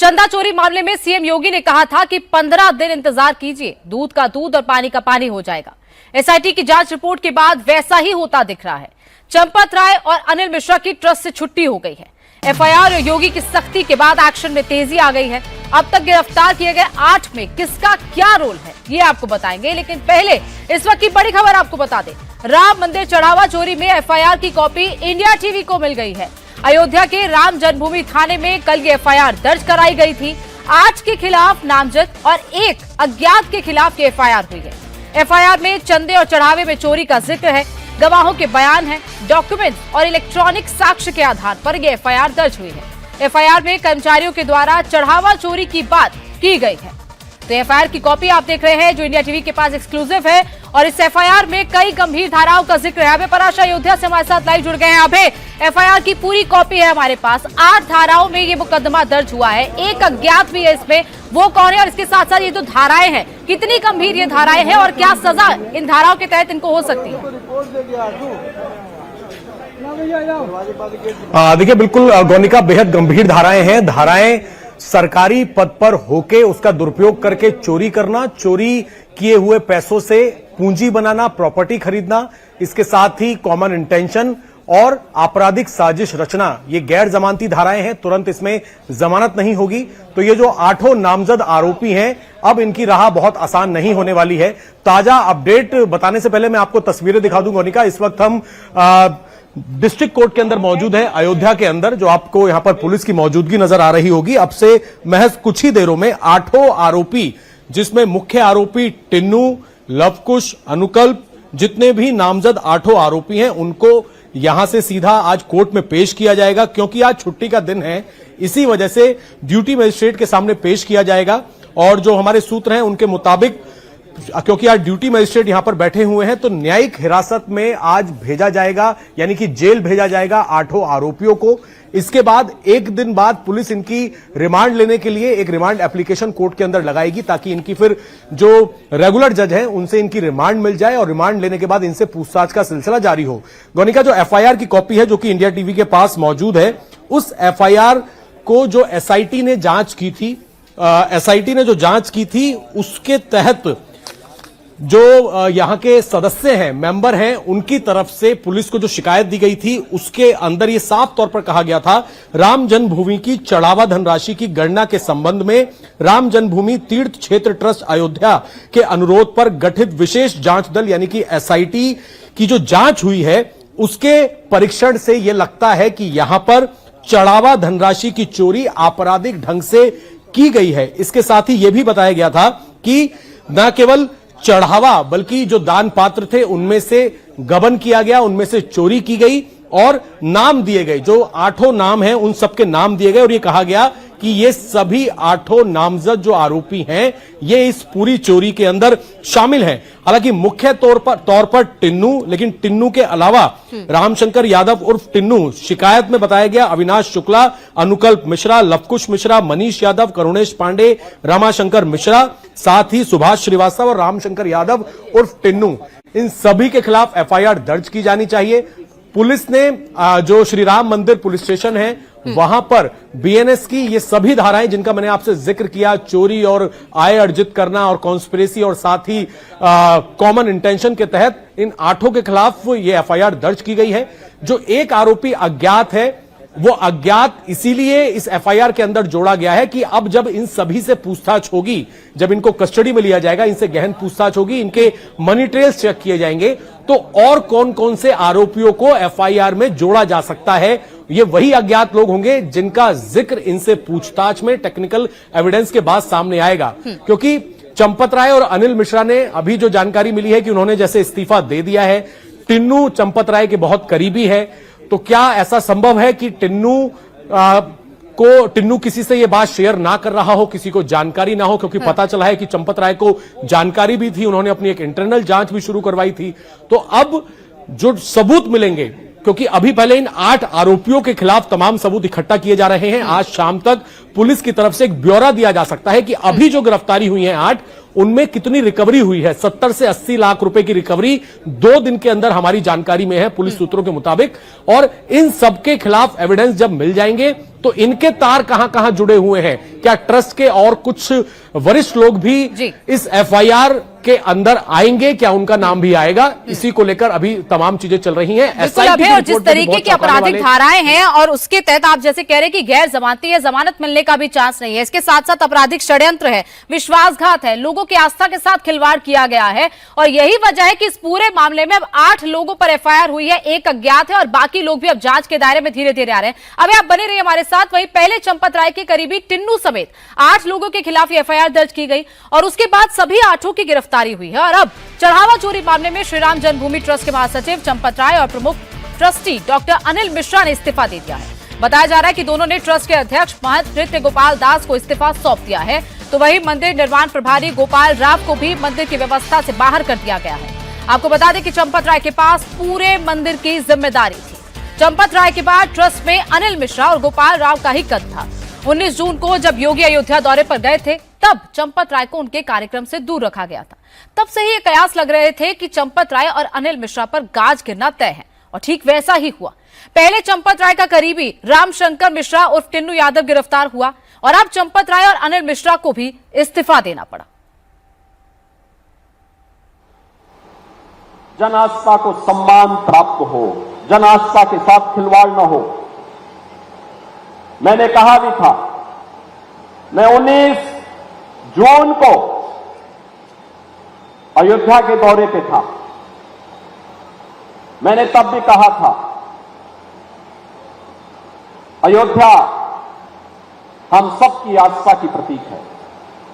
चंदा चोरी मामले में सीएम योगी ने कहा था कि 15 दिन इंतजार कीजिए, दूध का दूध और पानी का पानी हो जाएगा। एसआईटी की जांच रिपोर्ट के बाद वैसा ही होता दिख रहा है। चंपत राय और अनिल मिश्रा की ट्रस्ट से छुट्टी हो गई है। एफआईआर और योगी की सख्ती के बाद एक्शन में तेजी आ गई है। अब तक गिरफ्तार किए गए 8 में किसका क्या रोल है ये आपको बताएंगे, लेकिन पहले इस वक्त की बड़ी खबर आपको बता दें। राम मंदिर चढ़ावा चोरी में एफआईआर की कॉपी इंडिया टीवी को मिल गई है। अयोध्या के राम जन्मभूमि थाने में कल ये एफआईआर दर्ज कराई गई थी। 8 के खिलाफ नामजद और 1 अज्ञात के खिलाफ ये एफआईआर हुई है। एफआईआर में चंदे और चढ़ावे में चोरी का जिक्र है। गवाहों के बयान है, डॉक्यूमेंट्स और इलेक्ट्रॉनिक साक्ष्य के आधार पर यह एफआईआर दर्ज हुई है। एफआईआर में कर्मचारियों के द्वारा चढ़ावा चोरी की बात की गई है। तो एफआईआर की कॉपी आप देख रहे हैं जो इंडिया टीवी के पास एक्सक्लूसिव है और इस एफआईआर में कई गंभीर धाराओं का जिक्र है। अभय पराशा अयोध्या से हमारे साथ लाइव जुड़ गए हैं। अभय, एफआईआर की पूरी कॉपी है हमारे पास। 8 धाराओं में ये मुकदमा दर्ज हुआ है, 1 अज्ञात भी है इसमें, वो कौन है? और इसके साथ साथ ये जो धाराएं हैं, कितनी गंभीर ये धाराएं हैं और क्या सजा इन धाराओं के तहत इनको हो सकती है? देखिए, बिल्कुल गौनिका, बेहद गंभीर धाराएं हैं। धाराएं सरकारी पद पर होके उसका दुरुपयोग करके चोरी करना, चोरी किए हुए पैसों से पूंजी बनाना, प्रॉपर्टी खरीदना, इसके साथ ही कॉमन इंटेंशन और आपराधिक साजिश रचना, ये गैर जमानती धाराएं हैं। तुरंत इसमें जमानत नहीं होगी। तो ये जो 8 नामजद आरोपी हैं, अब इनकी राह बहुत आसान नहीं होने वाली है। ताजा अपडेट बताने से पहले मैं आपको तस्वीरें दिखा दूं गौनिका। इस वक्त हम डिस्ट्रिक्ट कोर्ट के अंदर मौजूद है, अयोध्या के अंदर, जो आपको यहां पर पुलिस की मौजूदगी नजर आ रही होगी। अब से महज कुछ ही देरों में 8 आरोपी, जिसमें मुख्य आरोपी टिन्नू, लवकुश, अनुकल्प, जितने भी नामजद 8 आरोपी हैं, उनको यहां से सीधा आज कोर्ट में पेश किया जाएगा। क्योंकि आज छुट्टी का दिन है, इसी वजह से ड्यूटी मजिस्ट्रेट के सामने पेश किया जाएगा। और जो हमारे सूत्र हैं उनके मुताबिक, क्योंकि आज ड्यूटी मजिस्ट्रेट यहां पर बैठे हुए हैं, तो न्यायिक हिरासत में आज भेजा जाएगा, यानी कि जेल भेजा जाएगा 8 आरोपियों को। इसके बाद 1 दिन बाद पुलिस इनकी रिमांड लेने के लिए एक रिमांड एप्लीकेशन कोर्ट के अंदर लगाएगी, ताकि इनकी फिर जो रेगुलर जज हैं उनसे इनकी रिमांड मिल जाए और रिमांड लेने के बाद इनसे पूछताछ का सिलसिला जारी हो। गौनिका, जो एफआईआर की कॉपी है जो कि इंडिया टीवी के पास मौजूद है, उस एफआईआर को जो एसआईटी ने जांच की थी, उसके तहत जो यहां के सदस्य हैं, मेंबर हैं, उनकी तरफ से पुलिस को जो शिकायत दी गई थी, उसके अंदर यह साफ तौर पर कहा गया था, राम जन्मभूमि की चढ़ावा धनराशि की गणना के संबंध में राम जन्मभूमि तीर्थ क्षेत्र ट्रस्ट अयोध्या के अनुरोध पर गठित विशेष जांच दल, यानी कि एसआईटी की जो जांच हुई है, उसके परीक्षण से यह लगता है कि यहां पर चढ़ावा धनराशि की चोरी आपराधिक ढंग से की गई है। इसके साथ ही यह भी बताया गया था कि न केवल चढ़ावा, बल्कि जो दान पात्र थे उनमें से गबन किया गया, उनमें से चोरी की गई और नाम दिए गए। जो 8 नाम हैं उन सबके नाम दिए गए और यह कहा गया कि ये सभी 8 नामजद जो आरोपी हैं, ये इस पूरी चोरी के अंदर शामिल हैं। हालांकि मुख्य तौर पर टिन्नू, लेकिन टिन्नू के अलावा रामशंकर यादव उर्फ टिन्नू, शिकायत में बताया गया अविनाश शुक्ला, अनुकल्प मिश्रा, लवकुश मिश्रा, मनीष यादव, करुणेश पांडे, रमाशंकर मिश्रा, साथ ही सुभाष श्रीवास्तव और रामशंकर यादव उर्फ टिन्नू, इन सभी के खिलाफ एफआईआर दर्ज की जानी चाहिए। पुलिस ने जो श्री राम मंदिर पुलिस स्टेशन है वहां पर बीएनएस की ये सभी धाराएं जिनका मैंने आपसे जिक्र किया, चोरी और आय अर्जित करना और कॉन्स्पिरेसी और साथ ही कॉमन इंटेंशन के तहत इन 8 के खिलाफ ये एफआईआर दर्ज की गई है। जो 1 आरोपी अज्ञात है, वो अज्ञात इसीलिए इस एफआईआर के अंदर जोड़ा गया है कि अब जब इन सभी से पूछताछ होगी, जब इनको कस्टडी में लिया जाएगा, इनसे गहन पूछताछ होगी, इनके मनी ट्रेल्स चेक किए जाएंगे, तो और कौन कौन से आरोपियों को एफआईआर में जोड़ा जा सकता है। ये वही अज्ञात लोग होंगे जिनका जिक्र इनसे पूछताछ में टेक्निकल एविडेंस के बाद सामने आएगा। क्योंकि चंपत राय और अनिल मिश्रा ने अभी जो जानकारी मिली है कि उन्होंने जैसे इस्तीफा दे दिया है। टिन्नू चंपत राय के बहुत करीबी है, तो क्या ऐसा संभव है कि टिन्नू किसी से यह बात शेयर ना कर रहा हो, किसी को जानकारी ना हो? क्योंकि पता चला है कि चंपत राय को जानकारी भी थी, उन्होंने अपनी एक इंटरनल जांच भी शुरू करवाई थी। तो अब जो सबूत मिलेंगे, क्योंकि अभी पहले इन 8 आरोपियों के खिलाफ तमाम सबूत इकट्ठा किए जा रहे हैं, आज शाम तक पुलिस की तरफ से एक ब्यौरा दिया जा सकता है कि अभी जो गिरफ्तारी हुई है 8, उनमें कितनी रिकवरी हुई है। 70 से 80 लाख रुपए की रिकवरी 2 दिन के अंदर हमारी जानकारी में है पुलिस सूत्रों के मुताबिक। और इन सबके खिलाफ एविडेंस जब मिल जाएंगे तो इनके तार कहां कहां जुड़े हुए हैं, क्या ट्रस्ट के और कुछ वरिष्ठ लोग भी इस एफआईआर के अंदर आएंगे, क्या उनका नाम भी आएगा, इसी को लेकर अभी तमाम चीजें चल रही हैं। एसआईटी और जिस तरीके की आपराधिक धाराएं हैं और उसके तहत आप जैसे कह रहे हैं कि गैर जमानती है, जमानत मिलने का भी चांस नहीं है, इसके साथ साथ आपराधिक षड्यंत्र है, विश्वासघात है, लोगों की आस्था के साथ खिलवाड़ किया गया है। और यही वजह है कि इस पूरे मामले में अब 8 लोगों पर एफआईआर हुई है, 1 अज्ञात है और बाकी लोग भी अब जांच के दायरे में धीरे धीरे आ रहे हैं। अभी आप बने रहिए हमारे साथ। वहीं पहले चंपत राय के करीबी टिन्नू समेत 8 लोगों के खिलाफ एफआईआर दर्ज की गई और उसके बाद सभी 8 की गिरफ्तारी हुई है। और अब चढ़ावा चोरी मामले में श्री राम जन्मभूमि ट्रस्ट के महासचिव चंपत राय और प्रमुख ट्रस्टी डॉक्टर अनिल मिश्रा ने इस्तीफा दे दिया है। बताया जा रहा है कि दोनों ने ट्रस्ट के अध्यक्ष महंत नृत्य गोपाल दास को इस्तीफा सौंप दिया है। तो वहीं मंदिर निर्माण प्रभारी गोपाल राव को भी मंदिर की व्यवस्था से बाहर कर दिया गया है। आपको बता दें कि चंपत राय के पास पूरे मंदिर की जिम्मेदारी थी। चंपत राय के बाद ट्रस्ट में अनिल मिश्रा और गोपाल राव का ही कद था। 19 जून को जब योगी अयोध्या दौरे पर गए थे तब चंपत राय को उनके कार्यक्रम से दूर रखा गया था। तब से ही ये कयास लग रहे थे कि चंपत राय और अनिल मिश्रा पर गाज गिरना तय है और ठीक वैसा ही हुआ। पहले चंपत राय का करीबी रामशंकर मिश्रा उर्फ टिन्नू यादव गिरफ्तार हुआ और अब चंपत राय और अनिल मिश्रा को भी इस्तीफा देना पड़ा। जन आस्था को सम्मान प्राप्त हो, जन आस्था के साथ खिलवाड़ न हो। मैंने कहा भी था, मैं 19 जून को अयोध्या के दौरे पे था, मैंने तब भी कहा था अयोध्या हम सबकी आस्था की प्रतीक है,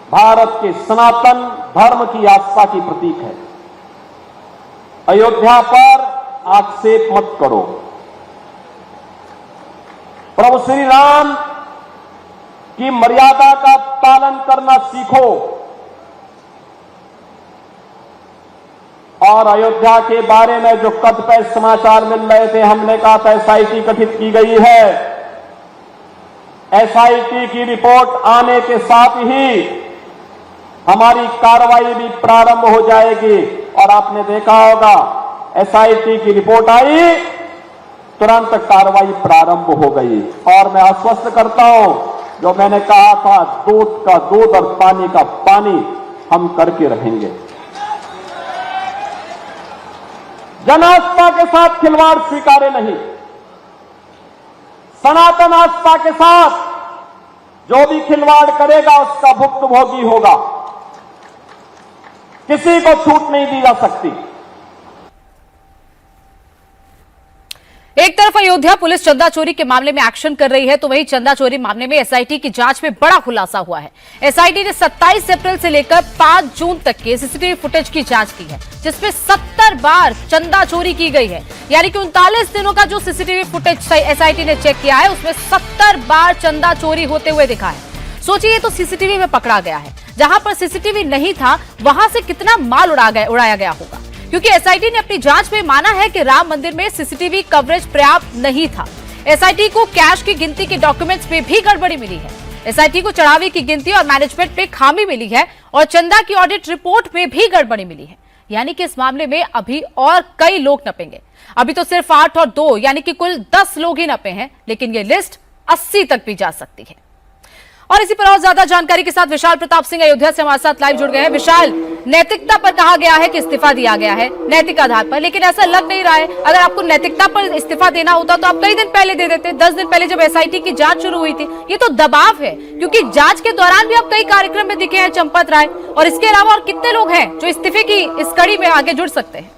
भारत के सनातन धर्म की आस्था की प्रतीक है। अयोध्या पर आक्षेप मत करो। प्रभु श्री राम की मर्यादा का पालन करना सीखो और अयोध्या के बारे में जो कतिपय समाचार मिल रहे थे, हमने कहा था एसआईटी गठित की गई है। एसआईटी की रिपोर्ट आने के साथ ही हमारी कार्रवाई भी प्रारंभ हो जाएगी और आपने देखा होगा एसआईटी की रिपोर्ट आई, तुरंत कार्रवाई प्रारंभ हो गई। और मैं आश्वस्त करता हूं, जो मैंने कहा था दूध का दूध और पानी का पानी हम करके रहेंगे। जन आस्था के साथ खिलवाड़ स्वीकार्य नहीं। सनातन आस्था के साथ जो भी खिलवाड़ करेगा उसका भुक्तभोगी होगा, किसी को छूट नहीं दी जा सकती। एक तरफ अयोध्या पुलिस चंदा चोरी के मामले में एक्शन कर रही है तो वहीं चंदा चोरी मामले में एसआईटी की जांच में बड़ा खुलासा हुआ है। एसआईटी ने 27 अप्रैल से लेकर 5 जून तक के सीसीटीवी फुटेज की जांच की है, जिसमें 70 बार चंदा चोरी की गई है। यानी कि 39 दिनों का जो सीसीटीवी फुटेज एसआईटी ने चेक किया है उसमें 70 बार चंदा चोरी होते हुए दिखा है। सोचिए, तो सीसीटीवी में पकड़ा गया है, जहां पर सीसीटीवी नहीं था वहां से कितना माल उड़ाया गया होगा। क्योंकि एसआईटी ने अपनी जांच में माना है कि राम मंदिर में सीसीटीवी कवरेज पर्याप्त नहीं था। एसआईटी को कैश की गिनती के डॉक्यूमेंट्स में भी गड़बड़ी मिली है। एसआईटी को चढ़ावे की गिनती और मैनेजमेंट में खामी मिली है और चंदा की ऑडिट रिपोर्ट में भी गड़बड़ी मिली है। यानी कि इस मामले में अभी और कई लोग नपेंगे। अभी तो सिर्फ 8 और 2 यानी कि कुल 10 लोग ही नपे हैं, लेकिन ये लिस्ट 80 तक भी जा सकती है। और इसी पर और ज्यादा जानकारी के साथ विशाल प्रताप सिंह अयोध्या से हमारे साथ लाइव जुड़ गए हैं। विशाल, नैतिकता पर कहा गया है कि इस्तीफा दिया गया है नैतिक आधार पर, लेकिन ऐसा लग नहीं रहा है। अगर आपको नैतिकता पर इस्तीफा देना होता तो आप कई दिन पहले दे देते। 10 दिन पहले जब एसआईटी की जांच शुरू हुई थी। ये तो दबाव है, क्योंकि जांच के दौरान भी आप कई कार्यक्रम में दिखे हैं चंपत राय, और इसके अलावा और कितने लोग हैं जो इस्तीफे की इस कड़ी में आगे जुड़ सकते हैं?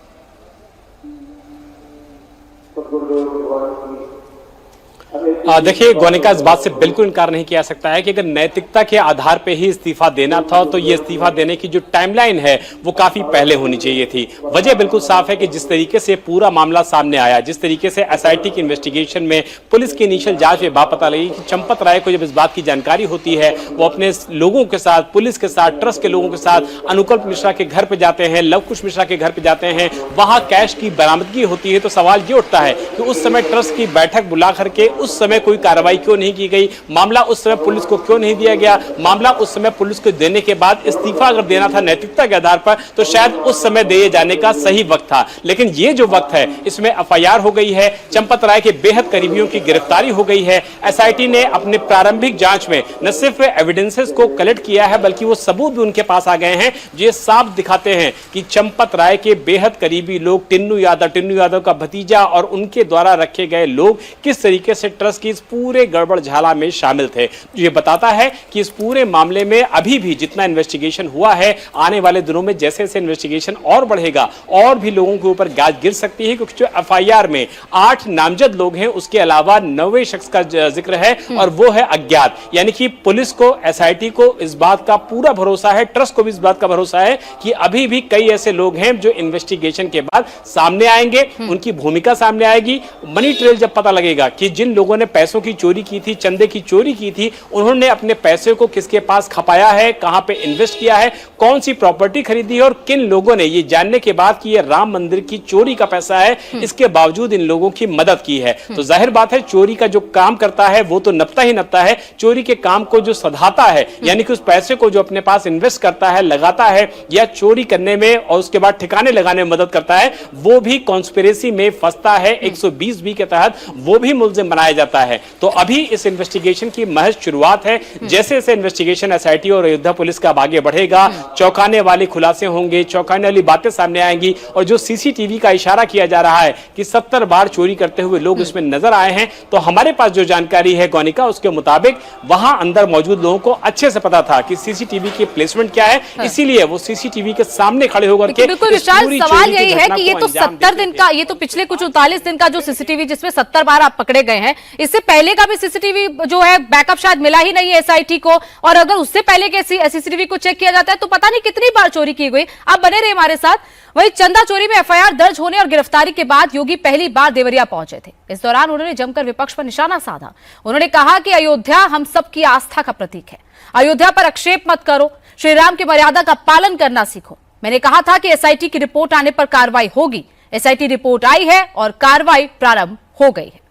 देखिए गोनिका, इस बात से बिल्कुल इनकार नहीं किया सकता है कि अगर नैतिकता के आधार पे ही इस्तीफा देना था तो ये इस्तीफा देने की जो टाइमलाइन है वो काफी पहले होनी चाहिए थी। वजह बिल्कुल साफ है कि जिस तरीके से पूरा मामला सामने आया, जिस तरीके से एसआईटी की इन्वेस्टिगेशन में पुलिस की इनिशियल जांच में बात पता लगी कि चंपत राय को जब इस बात की जानकारी होती है, वो अपने लोगों के साथ, पुलिस के साथ, ट्रस्ट के लोगों के साथ अनुकल्प मिश्रा के घर पे जाते हैं, लव कुश मिश्रा के घर पे जाते हैं, वहां कैश की बरामदगी होती है। तो सवाल ये उठता है कि उस समय ट्रस्ट की बैठक बुला करके उस समय कोई कार्रवाई क्यों नहीं की गई, मामला उस समय पुलिस को क्यों नहीं दिया गया, मामला उस समय पुलिस को देने के बाद इस्तीफा अगर देना था नैतिकता के आधार पर तो शायद उस समय दिए जाने का सही वक्त था। लेकिन ये जो वक्त है इसमें एफआईआर हो गई है, चंपत राय के बेहद करीबियों की गिरफ्तारी हो गई है। एसआईटी ने अपने प्रारंभिक जांच में न सिर्फ एविडेंसेस को कलेक्ट किया है बल्कि वो सबूत भी उनके पास आ गए हैं जो साफ दिखाते हैं कि चंपत राय के बेहद करीबी लोग टिन्नू यादव का भतीजा और उनके द्वारा रखे गए लोग किस तरीके से ट्रस्ट की इस पूरे गड़बड़ झाला में शामिल थे। ये बताता है कि इस पूरे मामले में अभी भी जितना इन्वेस्टिगेशन हुआ है, आने वाले दिनों में जैसे जैसे इन्वेस्टिगेशन और बढ़ेगा और भी लोगों के ऊपर गाज गिर सकती है, क्योंकि जो एफआईआर में 8 नामजद लोग हैं उसके अलावा 9वें शख्स का जिक्र है और वो है अज्ञात। यानी कि पुलिस को, एसआईटी को इस बात का पूरा भरोसा है, ट्रस्ट को भी इस बात का भरोसा है कि अभी भी कई ऐसे लोग हैं जो इन्वेस्टिगेशन के बाद सामने आएंगे, उनकी भूमिका सामने आएगी। मनी ट्रेल जब पता लगेगा कि जिन लोगों ने पैसों की चोरी की थी, चंदे की चोरी की थी, उन्होंने अपने पैसे को किसके पास खपाया है, कहां पे इन्वेस्ट किया है, कौन सी प्रॉपर्टी खरीदी है और किन लोगों ने ये जानने के बाद कि ये राम मंदिर की चोरी का पैसा है, इसके बावजूद इन लोगों की मदद की है। तो जाहिर बात है चोरी का जो काम करता है वो तो नपता ही नपता है, चोरी के काम को जो सधाता है यानी कि उस पैसे को जो अपने पास इन्वेस्ट करता है, लगाता है या चोरी करने में और उसके बाद ठिकाने लगाने में मदद करता है, वो भी कॉन्स्पिरेसी में फंसता है। 120 के तहत वो भी मुल्जिम बनाया जाता है। तो अभी इस इन्वेस्टिगेशन की महज शुरुआत है। जैसे जैसे इन्वेस्टिगेशन एसआईटी और अयोध्या पुलिस का आगे बढ़ेगा, चौंकाने वाले खुलासे होंगे, चौंकाने वाली बातें सामने आएंगी। और जो सीसीटीवी का इशारा किया जा रहा है कि 70 बार चोरी करते हुए लोग इसमें नजर आए हैं, तो हमारे पास जो जानकारी है गौनिका, उसके मुताबिक वहां अंदर मौजूद लोगों को अच्छे से पता था कि सीसीटीवी की प्लेसमेंट क्या है, इसीलिए वो सीसीटीवी के सामने खड़े होकर के बिल्कुल विशाल, सवाल यही है कि ये तो 70 दिन का, ये तो पिछले कुछ 39 दिन का जो सीसीटीवी जिसमें 70 बार आप पकड़े गए हैं, इससे पहले का भी सीसीटीवी जो है बैकअप शायद मिला ही नहीं है एसआईटी को, और अगर उससे पहले के सीसीटीवी को चेक किया जाता है तो पता नहीं कितनी बार चोरी की गई। आप बने रहे हमारे साथ। वही चंदा चोरी में एफआईआर दर्ज होने और गिरफ्तारी के बाद योगी पहली बार देवरिया पहुंचे थे। इस दौरान उन्होंने जमकर विपक्ष पर निशाना साधा। उन्होंने कहा कि अयोध्या हम सबकी आस्था का प्रतीक है, अयोध्या पर आक्षेप मत करो, श्री राम की मर्यादा का पालन करना सीखो। मैंने कहा था कि एसआईटी की रिपोर्ट आने पर कार्रवाई होगी। एसआईटी रिपोर्ट आई है और कार्रवाई प्रारंभ हो गई है।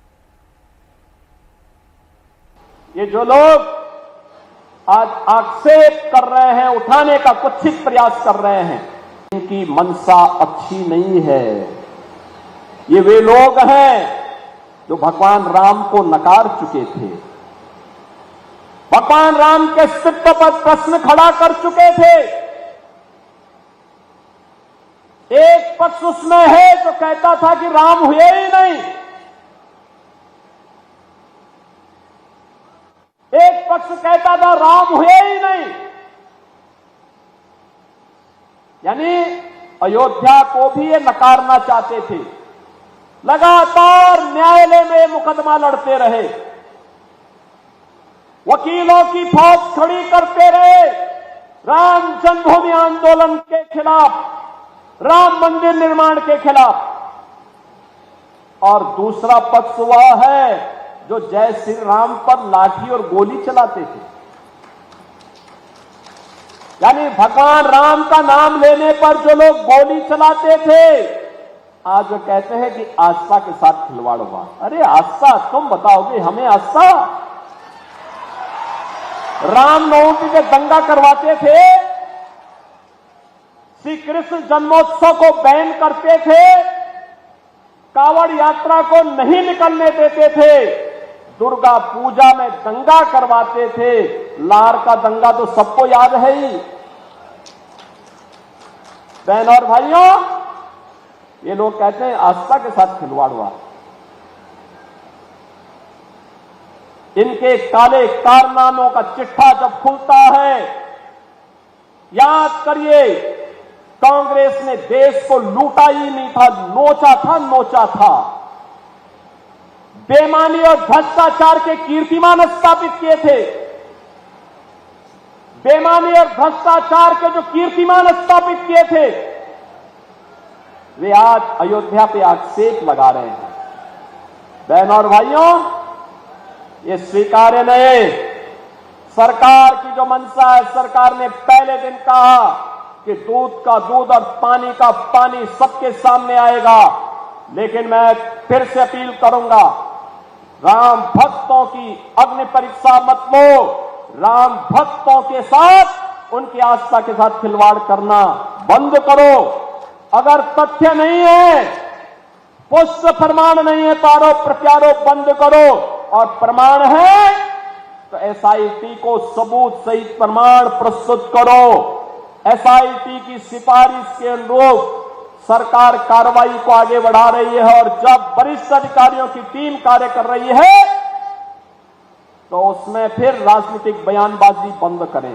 ये जो लोग आज आक्षेप कर रहे हैं, उठाने का कुत्सित प्रयास कर रहे हैं, इनकी मंशा अच्छी नहीं है। ये वे लोग हैं जो भगवान राम को नकार चुके थे, भगवान राम के अस्तित्व पर प्रश्न खड़ा कर चुके थे। एक पक्ष उसमें है जो कहता था कि राम हुए ही नहीं, एक पक्ष कहता था राम हुए ही नहीं। यानी अयोध्या को भी ये नकारना चाहते थे। लगातार न्यायालय में मुकदमा लड़ते रहे, वकीलों की फौज खड़ी करते रहे राम जन्मभूमि आंदोलन के खिलाफ, राम मंदिर निर्माण के खिलाफ। और दूसरा पक्ष वह है जो जय श्री राम पर लाठी और गोली चलाते थे। यानी भगवान राम का नाम लेने पर जो लोग गोली चलाते थे, आज वो कहते हैं कि आस्था के साथ खिलवाड़ हुआ। अरे आस्था तुम बताओगे हमें आस्था? रामनवमी के दंगा करवाते थे, श्री कृष्ण जन्मोत्सव को बैन करते थे, कावड़ यात्रा को नहीं निकलने देते थे, दुर्गा पूजा में दंगा करवाते थे। लार का दंगा तो सबको याद है ही। बहन और भाइयों, ये लोग कहते हैं आस्था के साथ खिलवाड़ हुआ। इनके काले कारनामों का चिट्ठा जब खुलता है, याद करिए कांग्रेस ने देश को लूटा ही नहीं था, नोचा था। बेईमानी और भ्रष्टाचार के कीर्तिमान स्थापित किए थे। बेईमानी और भ्रष्टाचार के जो कीर्तिमान स्थापित किए थे, वे आज अयोध्या पे आक्षेप लगा रहे हैं। बहन और भाइयों, ये स्वीकार्य नहीं। सरकार की जो मंशा है, सरकार ने पहले दिन कहा कि दूध का दूध और पानी का पानी सबके सामने आएगा। लेकिन मैं फिर से अपील करूंगा, राम भक्तों की अग्नि परीक्षा मत लो। राम भक्तों के साथ, उनकी आस्था के साथ खिलवाड़ करना बंद करो। अगर तथ्य नहीं है, पुष्ट प्रमाण नहीं है तो आरोप प्रत्यारोप बंद करो, और प्रमाण है तो एसआईटी को सबूत सहित प्रमाण प्रस्तुत करो। एसआईटी की सिफारिश के अनुरूप सरकार कार्रवाई को आगे बढ़ा रही है, और जब वरिष्ठ अधिकारियों की टीम कार्य कर रही है तो उसमें फिर राजनीतिक बयानबाजी बंद करें।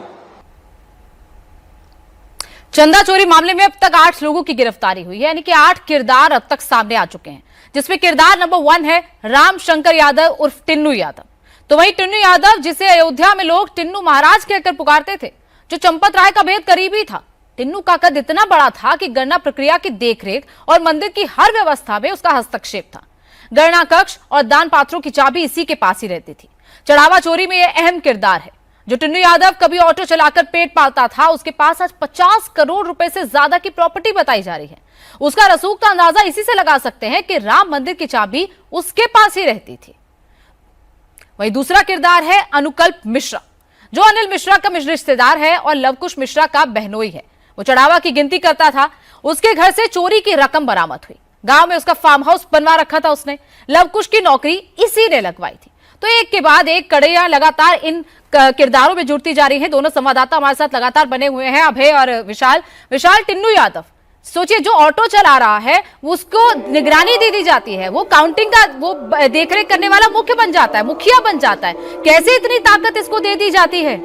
चंदा चोरी मामले में अब तक 8 लोगों की गिरफ्तारी हुई है, यानी कि 8 किरदार अब तक सामने आ चुके हैं, जिसमें किरदार नंबर 1 है राम शंकर यादव उर्फ टिन्नू यादव। तो वहीं टिन्नू यादव, जिसे अयोध्या में लोग टिन्नू महाराज कहकर पुकारते थे, जो चंपत राय का बेहद करीबी था। टिन्नू का कद इतना बड़ा था कि गणना प्रक्रिया की देखरेख और मंदिर की हर व्यवस्था में उसका हस्तक्षेप था। गणना कक्ष और दान पात्रों की चाबी इसी के पास ही रहती थी। चढ़ावा चोरी में यह अहम किरदार है। जो टिन्नू यादव कभी ऑटो चलाकर पेट पालता था, उसके पास आज 50 करोड़ रुपए से ज्यादा की प्रॉपर्टी बताई जा रही है। उसका रसूख का अंदाजा इसी से लगा सकते हैं कि राम मंदिर की चाबी उसके पास ही रहती थी। वहीं दूसरा किरदार है अनुकल्प मिश्रा, जो अनिल मिश्रा का रिश्तेदार है और लवकुश मिश्रा का बहनोई है। वो चढ़ावा की गिनती करता था। उसके घर से चोरी की रकम बरामद हुई। गांव में उसका फार्म हाउस बनवा रखा था उसने। लवकुश की नौकरी इसी ने लगवाई थी। तो एक के बाद एक कड़ियां लगातार इन किरदारों में जुड़ती जा रही हैं। दोनों संवाददाता हमारे साथ लगातार बने हुए हैं, अभय और विशाल। टिन्नू यादव, सोचिए, जो ऑटो चला रहा है उसको निगरानी दे दी जाती है, वो काउंटिंग का वो देखरेख करने वाला मुख्य बन जाता है, मुखिया बन जाता है। कैसे इतनी ताकत इसको दे दी जाती है?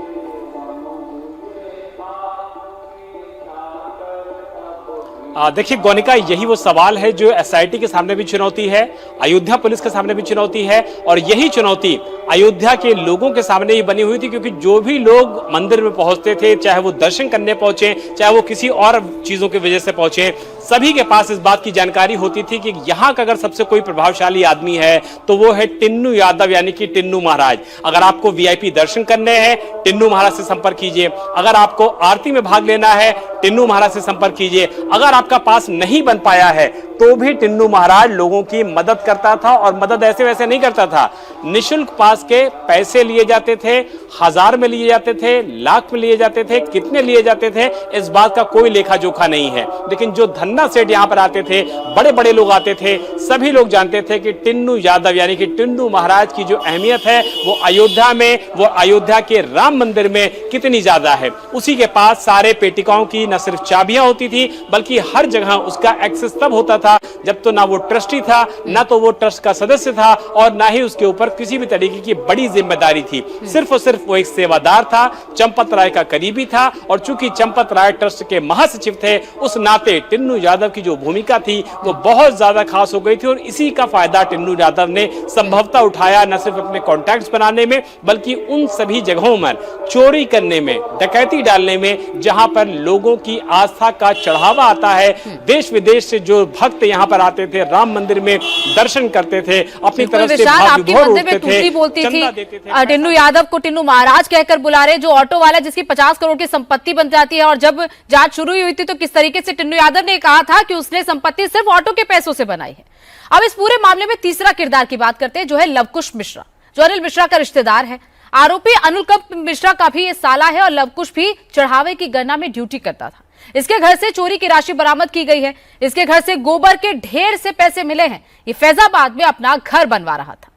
देखिए गोनिका, यही वो सवाल है जो एसआईटी के सामने भी चुनौती है, अयोध्या पुलिस के सामने भी चुनौती है, और यही चुनौती अयोध्या के लोगों के सामने ही बनी हुई थी। क्योंकि जो भी लोग मंदिर में पहुंचते थे, चाहे वो दर्शन करने पहुंचे, चाहे वो किसी और चीजों की वजह से पहुंचे, सभी के पास इस बात की जानकारी होती थी कि यहाँ का अगर सबसे कोई प्रभावशाली आदमी है तो वो है टिन्नू यादव, यानी कि टिन्नू महाराज। अगर आपको वीआईपी दर्शन करने हैं, टिन्नू महाराज से संपर्क कीजिए। अगर आपको आरती में भाग लेना है, टिन्नू महाराज से संपर्क कीजिए। अगर आपका पास नहीं बन पाया है तो भी टिन्नू महाराज लोगों की मदद करता था, और मदद ऐसे वैसे नहीं करता था। निःशुल्क पास के पैसे लिए जाते थे, 1000 में लिए जाते थे, लाख में लिए जाते थे, कितने लिए जाते थे, इस बात का कोई लेखा जोखा नहीं है। लेकिन जो धन्ना सेठ यहां पर आते थे, बड़े बड़े लोग आते थे, सभी लोग जानते थे कि टिन्नू यादव यानी कि टिन्नू महाराज की जो अहमियत है वो अयोध्या में, वो अयोध्या के राम मंदिर में कितनी ज्यादा है। उसी के पास सारे पेटिकाओं की न सिर्फ चाबियां होती थी, बल्कि हर जगह उसका एक्सेस तब होता था जब तो ना वो ट्रस्टी था, ना तो वो ट्रस्ट का सदस्य था, और ना ही उसके ऊपर किसी भी तरीके की बड़ी जिम्मेदारी थी। सिर्फ और सिर्फ वो एक सेवादार था, चंपत राय का करीबी था, और चूंकि चंपत राय ट्रस्ट के महासचिव थे, उस नाते टिन्नू यादव की जो भूमिका थी वो बहुत ज्यादा खास हो गई थी। और इसी का फायदा टिन्नू यादव ने संभवतः उठाया, न सिर्फ अपने कॉन्टैक्ट्स बनाने में, बल्कि उन सभी जगहों पर चोरी करने में, डकैती डालने में, जहां पर लोगों की आस्था का चढ़ावा आता है। देश विदेश से जो भक्त यहाँ पर आते थे, राम मंदिर में दर्शन करते थे, अपनी तरफ से आपके मंदिर में टूटी बोलती थी, टिन्नू यादव को टिन्नू महाराज कहकर बुला रहे, जो ऑटो वाला जिसकी 50 करोड़ की संपत्ति बन जाती है। और जब जांच शुरू हुई थी तो किस तरीके से टिन्नू यादव ने कहा था कि उसने संपत्ति सिर्फ ऑटो के पैसों से बनाई है। अब इस पूरे मामले में तीसरा किरदार की बात करते हैं, जो है लवकुश मिश्रा, जो अनिल मिश्रा का रिश्तेदार है। आरोपी अनुकल्प मिश्रा का भी ये साला है, और लवकुश भी चढ़ावे की गणना में ड्यूटी करता था। इसके घर से चोरी की राशि बरामद की गई है। इसके घर से गोबर के ढेर से पैसे मिले हैं। ये फैजाबाद में अपना घर बनवा रहा था।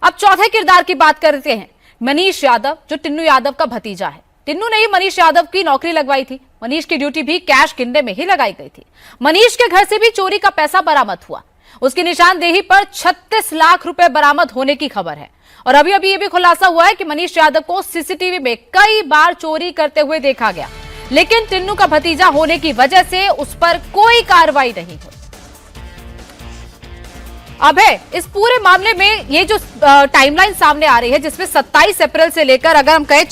अब चौथे किरदार की बात करते हैं, मनीष यादव, जो टिन्नू यादव का भतीजा है। टिन्नू ने ही मनीष यादव की नौकरी लगवाई थी। मनीष की ड्यूटी भी कैश गिनने में ही लगाई गई थी। मनीष के घर से भी चोरी का पैसा बरामद हुआ। उसकी निशानदेही पर 36 लाख रुपए बरामद होने की खबर है। और अभी अभी ये भी खुलासा हुआ है कि मनीष यादव को सीसीटीवी में कई बार चोरी करते हुए देखा गया, लेकिन टिन्नू का भतीजा होने की वजह से उस पर कोई कार्रवाई नहीं हुई। अब है इस पूरे मामले में ये जो टाइमलाइन सामने आ रही है, जिसमें 27 अप्रैल से लेकर अगर हम कहें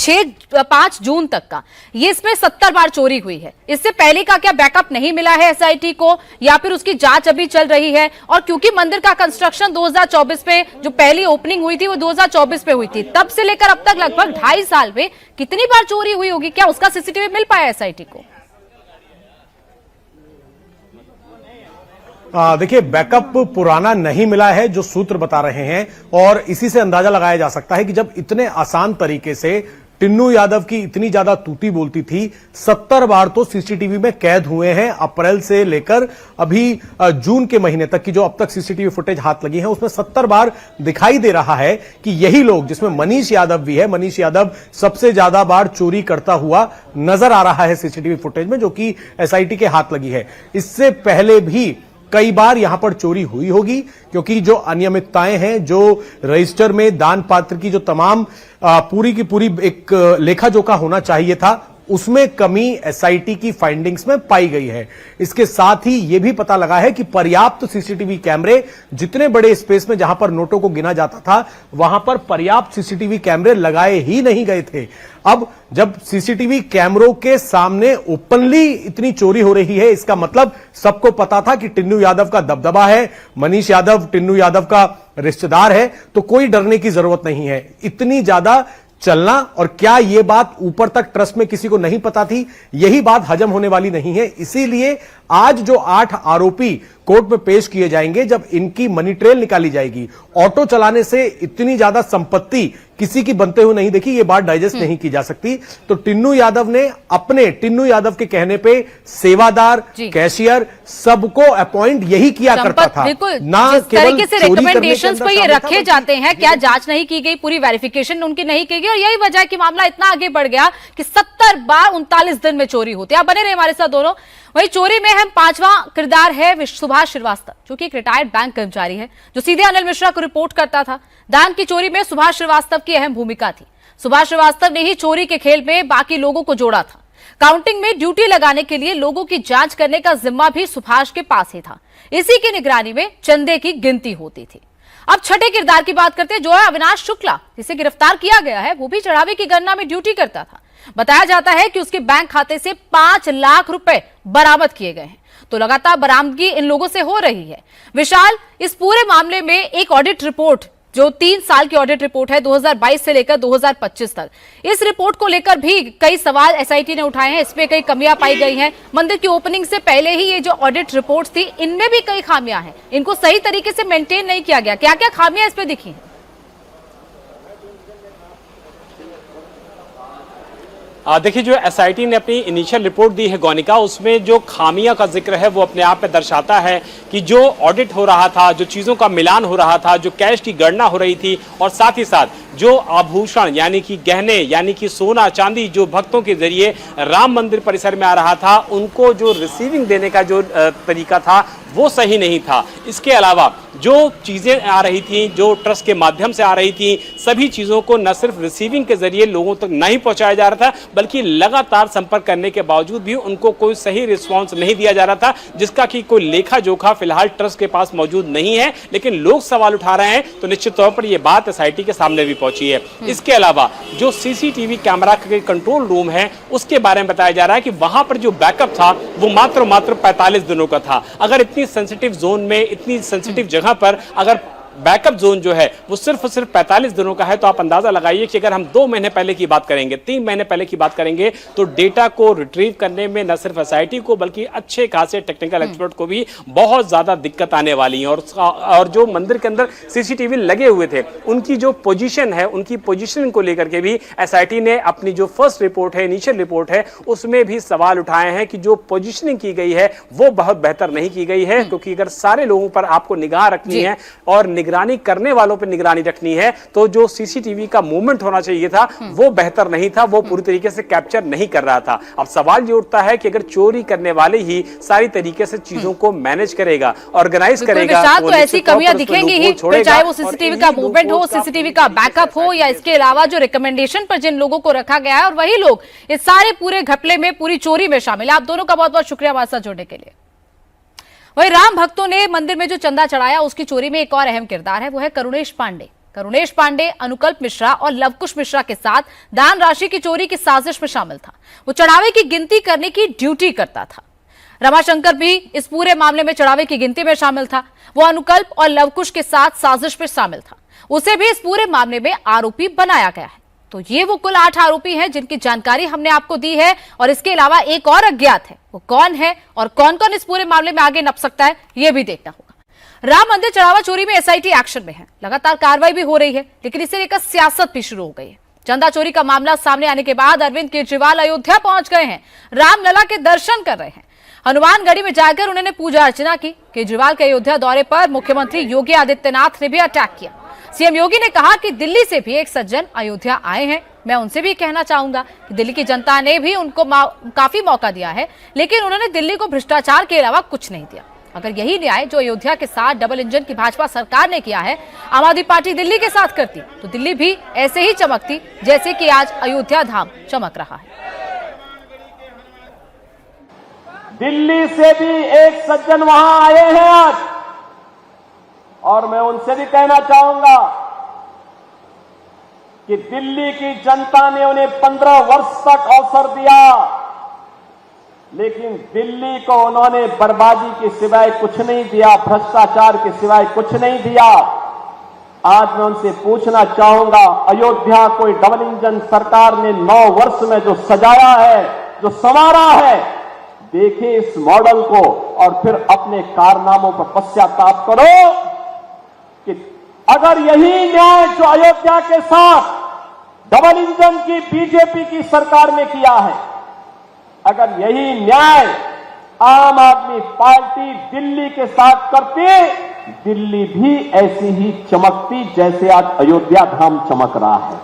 5 जून तक का, ये इसमें 70 बार चोरी हुई है। इससे पहले का क्या बैकअप नहीं मिला है एसआईटी को, या फिर उसकी जांच अभी चल रही है? और क्योंकि मंदिर का कंस्ट्रक्शन 2024 पे, जो पहली ओपनिंग हुई थी वो 2024 पे हुई थी, तब से लेकर अब तक लगभग 2.5 साल में कितनी बार चोरी हुई होगी? क्या उसका सीसीटीवी मिल पाया एसआईटी को? देखिए, बैकअप पुराना नहीं मिला है जो सूत्र बता रहे हैं, और इसी से अंदाजा लगाया जा सकता है कि जब इतने आसान तरीके से टिन्नू यादव की इतनी ज्यादा तूती बोलती थी, 70 बार तो सीसीटीवी में कैद हुए हैं अप्रैल से लेकर अभी जून के महीने तक की जो अब तक सीसीटीवी फुटेज हाथ लगी है उसमें 70 बार दिखाई दे रहा है कि यही लोग, जिसमें मनीष यादव भी है, मनीष यादव सबसे ज्यादा बार चोरी करता हुआ नजर आ रहा है सीसीटीवी फुटेज में, जो कि एसआईटी के हाथ लगी है। इससे पहले भी कई बार यहां पर चोरी हुई होगी, क्योंकि जो अनियमितताएं हैं, जो रजिस्टर में दान पात्र की जो तमाम पूरी की पूरी एक लेखा जोखा होना चाहिए था, उसमें कमी एसआईटी की फाइंडिंग्स में पाई गई है। इसके साथ ही यह भी पता लगा है कि पर्याप्त सीसीटीवी कैमरे, जितने बड़े स्पेस में जहां पर नोटों को गिना जाता था वहां पर पर्याप्त सीसीटीवी कैमरे लगाए ही नहीं गए थे। अब जब सीसीटीवी कैमरों के सामने ओपनली इतनी चोरी हो रही है, इसका मतलब सबको पता था कि टिन्नू यादव का दबदबा है, मनीष यादव टिन्नू यादव का रिश्तेदार है, तो कोई डरने की जरूरत नहीं है। इतनी ज्यादा चलना, और क्या यह बात ऊपर तक ट्रस्ट में किसी को नहीं पता थी, यही बात हजम होने वाली नहीं है। इसीलिए आज जो 8 आरोपी कोर्ट में पेश किए जाएंगे, जब इनकी मनी ट्रेल निकाली जाएगी, ऑटो चलाने से इतनी ज्यादा संपत्ति किसी की बनते हुए नहीं देखी, ये बात डाइजेस्ट नहीं की जा सकती। तो टिन्नू यादव ने अपने टिन्नू यादव के कहने पे सेवादार, कैशियर सबको अपॉइंट यही किया करता था। ना जिस तरीके से रिकमेंडेशंस पर ये रखे जाते हैं, क्या जांच नहीं की गई, पूरी वेरिफिकेशन उनकी नहीं की गई, और यही वजह है कि मामला इतना आगे बढ़ गया कि 70 बार 39 दिन में चोरी होती है। आप बने रहे हमारे साथ दोनों। वही चोरी में हम 5वां किरदार है सुभाष श्रीवास्तव, जो कि एक रिटायर्ड बैंक कर्मचारी है, जो सीधे अनिल मिश्रा को रिपोर्ट करता था। दान की चोरी में सुभाष श्रीवास्तव की अहम भूमिका थी। सुभाष श्रीवास्तव ने ही चोरी के खेल में बाकी लोगों को जोड़ा था। काउंटिंग में ड्यूटी लगाने के लिए लोगों की जांच करने का जिम्मा भी सुभाष के पास ही था। इसी की निगरानी में चंदे की गिनती होती थी। अब छठे किरदार की बात करते हैं, जो है अविनाश शुक्ला, जिसे गिरफ्तार किया गया है। वो भी चढ़ावे की गणना में ड्यूटी करता था। बताया जाता है कि उसके बैंक खाते से 5 लाख रुपए बरामद किए गए हैं। तो लगातार बरामदगी इन लोगों से हो रही है। विशाल, इस पूरे मामले में एक ऑडिट रिपोर्ट, जो 3 साल की ऑडिट रिपोर्ट है 2022 से लेकर 2025 तक, इस रिपोर्ट को लेकर भी कई सवाल एसआईटी ने उठाए हैं। इसमें कई कमियां पाई गई हैं। मंदिर की ओपनिंग से पहले ही ये जो ऑडिट रिपोर्ट थी, इनमें भी कई खामियां हैं। इनको सही तरीके से मेंटेन नहीं किया गया। क्या क्या खामियां इस पे दिखी हैं? देखिए, जो एसआईटी ने अपनी इनिशियल रिपोर्ट दी है गोनिका, उसमें जो खामियां का जिक्र है वो अपने आप में दर्शाता है कि जो ऑडिट हो रहा था, जो चीज़ों का मिलान हो रहा था, जो कैश की गणना हो रही थी, और साथ ही साथ जो आभूषण यानी कि गहने यानी कि सोना चांदी जो भक्तों के जरिए राम मंदिर परिसर में आ रहा था, उनको जो रिसीविंग देने का जो तरीका था वो सही नहीं था। इसके अलावा जो चीज़ें आ रही थी, जो ट्रस्ट के माध्यम से आ रही थी, सभी चीज़ों को न सिर्फ रिसीविंग के जरिए लोगों तक नहीं पहुंचाया जा रहा था, बल्कि लगातार संपर्क करने के बावजूद भी उनको कोई सही रिस्पॉन्स नहीं दिया जा रहा था, जिसका कि कोई लेखा जोखा फिलहाल ट्रस्ट के पास मौजूद नहीं है। लेकिन लोग सवाल उठा रहे हैं, तो निश्चित तौर पर यह बात एसआईटी के सामने भी पहुंची है। इसके अलावा जो सीसीटीवी कैमरा के कंट्रोल रूम है, उसके बारे में बताया जा रहा है कि वहां पर जो बैकअप था वो मात्र 45 दिनों का था। अगर इतनी सेंसिटिव जोन में, इतनी सेंसिटिव जगह पर अगर बैकअप जोन जो है वो सिर्फ 45 दिनों का है, तो आप अंदाजा लगाइए कि अगर हम 2 महीने पहले की बात करेंगे, 3 महीने पहले की बात करेंगे, तो डेटा को रिट्रीव करने में न सिर्फ एसआईटी को बल्कि अच्छे खासे टेक्निकल एक्सपर्ट को भी बहुत ज्यादा दिक्कत आने वाली है। और जो मंदिर के अंदर सीसीटीवी लगे हुए थे, उनकी जो पोजीशन है, उनकी पोजीशनिंग को लेकर के भी एसआईटी ने अपनी जो फर्स्ट रिपोर्ट है, इनिशियल रिपोर्ट है, उसमें भी सवाल उठाए हैं कि जो पोजीशनिंग की गई है वो बहुत बेहतर नहीं की गई है। क्योंकि अगर सारे लोगों पर आपको निगाह रखनी है और निगरानी करने वालों पर निगरानी रखनी है, तो जो सीसीटीवी का मूवमेंट होना चाहिए था वो बेहतर नहीं था, वो पूरी तरीके से कैप्चर नहीं कर रहा था। अब सवाल ये उठता है कि अगर चोरी करने वाले ही सारी तरीके से चीजों को मैनेज करेगा, ऑर्गेनाइज करेगा, तो ऐसी कमियां दिखेंगी ही, चाहे वो सीसीटीवी का मूवमेंट हो, सीसीटीवी का बैकअप हो, या इसके अलावा जो रिकमेंडेशन पर जिन लोगों को रखा गया है, और वही लोग इस सारे पूरे घपले में, पूरी चोरी में शामिल है। आप दोनों का बहुत बहुत शुक्रिया हमारे साथ जुड़ने के लिए। वही राम भक्तों ने मंदिर में जो चंदा चढ़ाया, उसकी चोरी में एक और अहम किरदार है, वो है करुणेश पांडे। करुणेश पांडे अनुकल्प मिश्रा और लवकुश मिश्रा के साथ दान राशि की चोरी की साजिश में शामिल था। वो चढ़ावे की गिनती करने की ड्यूटी करता था। रमाशंकर भी इस पूरे मामले में चढ़ावे की गिनती में शामिल था। वो अनुकल्प और लवकुश के साथ साजिश में शामिल था। उसे भी इस पूरे मामले में आरोपी बनाया गया है। तो ये वो कुल 8 आरोपी हैं जिनकी जानकारी हमने आपको दी है और इसके अलावा एक और अज्ञात है। वो कौन है और कौन कौन इस पूरे मामले में आगे नप सकता है, ये भी देखना होगा। राम मंदिर चढ़ावा चोरी में एसआईटी एक्शन में है। लगातार कार्रवाई भी हो रही है, लेकिन इसे लेकर सियासत भी शुरू हो गई है। चंदा चोरी का मामला सामने आने के बाद अरविंद केजरीवाल अयोध्या पहुंच गए हैं, रामलला के दर्शन कर रहे हैं। हनुमानगढ़ी में जाकर उन्होंने पूजा अर्चना की। केजरीवाल के अयोध्या दौरे पर मुख्यमंत्री योगी आदित्यनाथ ने भी अटैक किया। सीएम योगी ने कहा कि दिल्ली से भी एक सज्जन अयोध्या आए हैं, मैं उनसे भी कहना चाहूंगा कि दिल्ली की जनता ने भी उनको काफी मौका दिया है, लेकिन उन्होंने दिल्ली को भ्रष्टाचार के अलावा कुछ नहीं दिया। अगर यही न्याय जो अयोध्या के साथ डबल इंजन की भाजपा सरकार ने किया है, आम आदमी पार्टी दिल्ली के साथ करती, तो दिल्ली भी ऐसे ही चमकती जैसे कि आज अयोध्या धाम चमक रहा है। दिल्ली से भी एक सज्जन वहां आए हैं आज, और मैं उनसे भी कहना चाहूंगा कि दिल्ली की जनता ने उन्हें 15 वर्ष तक अवसर दिया, लेकिन दिल्ली को उन्होंने बर्बादी के सिवाय कुछ नहीं दिया, भ्रष्टाचार के सिवाय कुछ नहीं दिया। आज मैं उनसे पूछना चाहूंगा, अयोध्या कोई डबल इंजन सरकार ने 9 वर्ष में जो सजाया है, जो संवारा है, देखिए इस मॉडल को और फिर अपने कारनामों पर पश्चाताप करो कि अगर यही न्याय जो अयोध्या के साथ डबल इंजन की बीजेपी की सरकार ने किया है, अगर यही न्याय आम आदमी पार्टी दिल्ली के साथ करती, दिल्ली भी ऐसी ही चमकती जैसे आज अयोध्या धाम चमक रहा है।